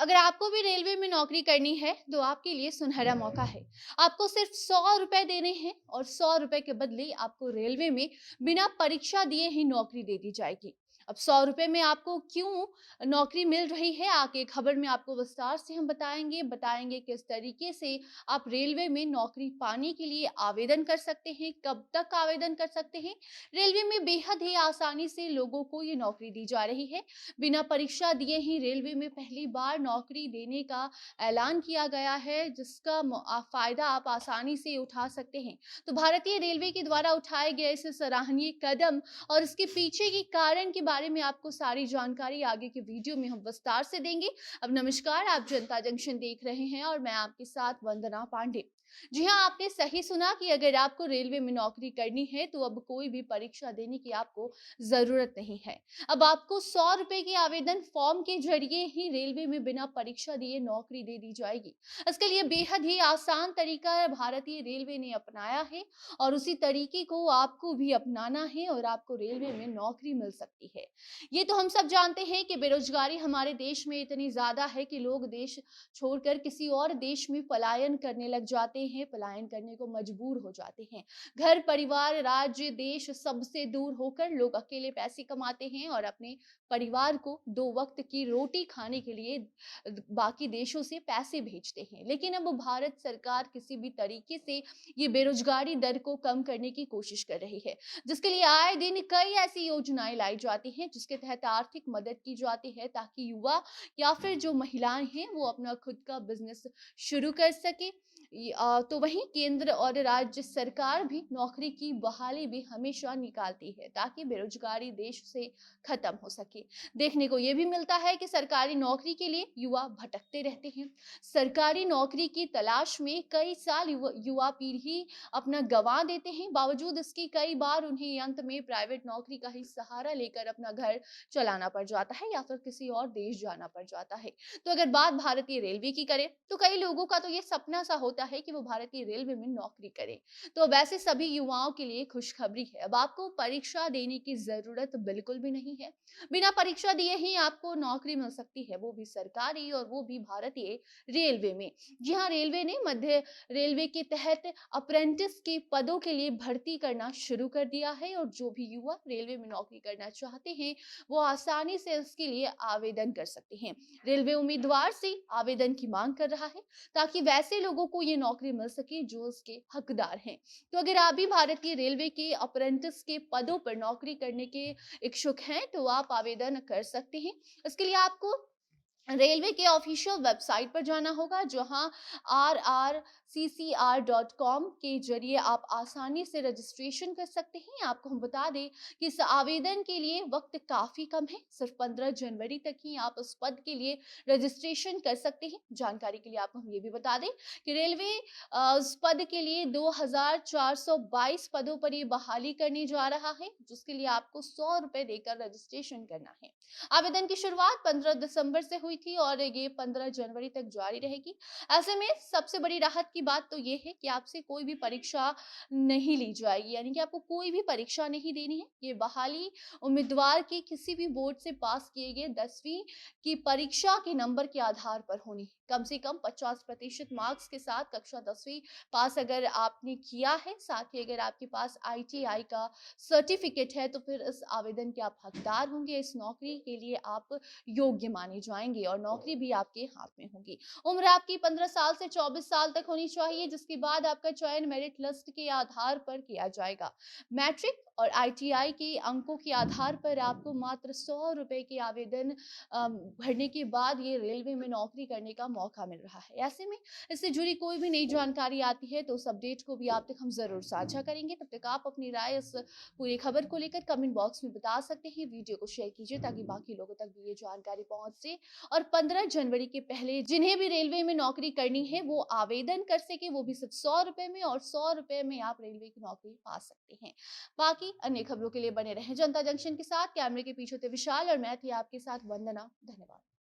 अगर आपको भी रेलवे में नौकरी करनी है तो आपके लिए सुनहरा मौका है। आपको सिर्फ 100 रुपए देने हैं और 100 रुपए के बदले आपको रेलवे में बिना परीक्षा दिए ही नौकरी दे दी जाएगी। अब 100 रुपए में आपको क्यों नौकरी मिल रही है, आगे खबर में आपको विस्तार से हम बताएंगे किस तरीके से आप रेलवे में नौकरी पाने के लिए आवेदन कर सकते हैं, कब तक आवेदन कर सकते हैं। रेलवे में बेहद ही आसानी से लोगों को ये नौकरी दी जा रही है। बिना परीक्षा दिए ही रेलवे में पहली बार नौकरी देने का ऐलान किया गया है, जिसका फायदा आप आसानी से उठा सकते हैं। तो भारतीय रेलवे के द्वारा उठाए गए इस सराहनीय कदम और इसके पीछे के कारण के बारे में आपको सारी जानकारी आगे के वीडियो में हम विस्तार से देंगे। अब नमस्कार, आप जनता जंक्शन देख रहे हैं और मैं आपके साथ वंदना पांडे। जी हाँ, आपने सही सुना कि अगर आपको रेलवे में नौकरी करनी है तो अब कोई भी परीक्षा देने की आपको जरूरत नहीं है। अब आपको 100 रुपए के आवेदन फॉर्म के जरिए ही रेलवे में बिना परीक्षा दिए नौकरी दे दी जाएगी। इसके लिए बेहद ही आसान तरीका भारतीय रेलवे ने अपनाया है और उसी तरीके को आपको भी अपनाना है और आपको रेलवे में नौकरी मिल सकती है। ये तो हम सब जानते हैं कि बेरोजगारी हमारे देश में इतनी ज्यादा है कि लोग देश छोड़कर किसी और देश में पलायन करने लग जाते हैं, पलायन करने को मजबूर हो जाते हैं। घर परिवार राज्य देश सबसे दूर होकर लोग अकेले पैसे कमाते हैं और अपने परिवार को दो वक्त की रोटी खाने के लिए बाकी देशों से पैसे भेजते हैं। लेकिन अब भारत सरकार किसी भी तरीके से ये बेरोजगारी दर को कम करने की कोशिश कर रही है, जिसके लिए आए दिन कई ऐसी योजनाएं लाई जाती हैं जिसके तहत आर्थिक मदद की जाती है ताकि युवा या फिर जो महिलाएं हैं वो अपना खुद का बिजनेस शुरू कर सके। तो वहीं केंद्र और राज्य सरकार भी नौकरी की बहाली भी हमेशा निकालती है ताकि बेरोजगारी देश से खत्म हो सके। देखने को यह भी मिलता है कि सरकारी नौकरी के लिए युवा भटकते रहते हैं। सरकारी नौकरी की तलाश में कई साल युवा पीढ़ी अपना गंवा देते हैं। बावजूद इसके कई बार उन्हें अंत में प्राइवेट नौकरी का ही सहारा लेकर अपना घर चलाना पड़ जाता है या फिर किसी और देश जाना पड़ जाता है। तो अगर बात भारतीय रेलवे की करें तो कई लोगों का तो ये सपना सा होता है कि वो भारतीय रेलवे में नौकरी करें। तो वैसे सभी युवाओं के लिए खुशखबरी है, अब आपको परीक्षा देने की जरूरत बिल्कुल भी नहीं है। बिना परीक्षा दिए ही आपको नौकरी मिल सकती है, वो भी सरकारी और वो भी भारतीय रेलवे में। जी हाँ, रेलवे ने मध्य रेलवे के तहत अप्रेंटिस के पदों के लिए भर्ती करना शुरू कर दिया है और जो भी युवा रेलवे में नौकरी करना चाहते हैं वो आसानी से इसके लिए आवेदन कर सकते हैं। रेलवे उम्मीदवार से आवेदन की मांग कर रहा है ताकि वैसे लोगों को ये नौकरी मिल सके जो इसके हकदार हैं। तो अगर आप भी भारतीय रेलवे के अप्रेंटिस के पदों पर नौकरी करने के इच्छुक हैं तो आप आवेदन कर सकते हैं। इसके लिए आपको रेलवे के ऑफिशियल वेबसाइट पर जाना होगा, जहां rrccr.com के जरिए आप आसानी से रजिस्ट्रेशन कर सकते हैं। आपको हम बता दें कि इस आवेदन के लिए वक्त काफी कम है, सिर्फ 15 जनवरी तक ही आप इस पद के लिए रजिस्ट्रेशन कर सकते हैं। जानकारी के लिए आपको हम ये भी बता दें कि रेलवे इस पद के लिए 2422 पदों पर ये बहाली करने जा रहा है, जिसके लिए आपको 100 रुपए देकर रजिस्ट्रेशन करना है। आवेदन की शुरुआत 15 दिसंबर से हुई थी और ये 15 जनवरी तक जारी रहेगी। ऐसे में सबसे बड़ी राहत की बात तो ये है कि आपसे कोई भी परीक्षा नहीं ली जाएगी, यानी कि आपको कोई भी परीक्षा नहीं देनी है। ये बहाली उम्मीदवार के किसी भी बोर्ड से पास किए गए 10वीं की परीक्षा के नंबर के आधार पर होनी है। कम से कम 50% मार्क्स के साथ कक्षा 10वीं पास अगर आपने किया है, साथ ही अगर आपके पास आईटीआई का सर्टिफिकेट है तो फिर इस आवेदन के आप हकदार होंगे। इस नौकरी के लिए आप योग्य माने जाएंगे और नौकरी भी आपके हाथ में होगी। उम्र आपकी 15 साल से 24 साल तक होनी चाहिए, जिसके बाद आपका चयन मेरिट लिस्ट के आधार पर किया जाएगा। मैट्रिक और आईटीआई के अंकों के आधार पर आपको मात्र 100 रुपए के आवेदन भरने के बाद ये रेलवे में नौकरी करने का मौका मिल रहा है। ऐसे में इससे जुड़ी कोई भी नई जानकारी आती है तो उस अपडेट को भी आप तक हम जरूर साझा करेंगे। तब तक आप अपनी राय इस पूरी खबर को लेकर कमेंट बॉक्स में बता सकते हैं। वीडियो को शेयर कीजिए ताकि बाकी लोगों तक भी ये जानकारी पहुंच सके और 15 जनवरी के पहले जिन्हें भी रेलवे में नौकरी करनी है वो आवेदन कर सके, वो भी सिर्फ 100 रुपए में, और 100 रुपए में आप रेलवे की नौकरी पा सकते हैं। बाकी अन्य खबरों के लिए बने रहें जनता जंक्शन के साथ। कैमरे के पीछे थे विशाल और मैं थी आपके साथ वंदना। धन्यवाद।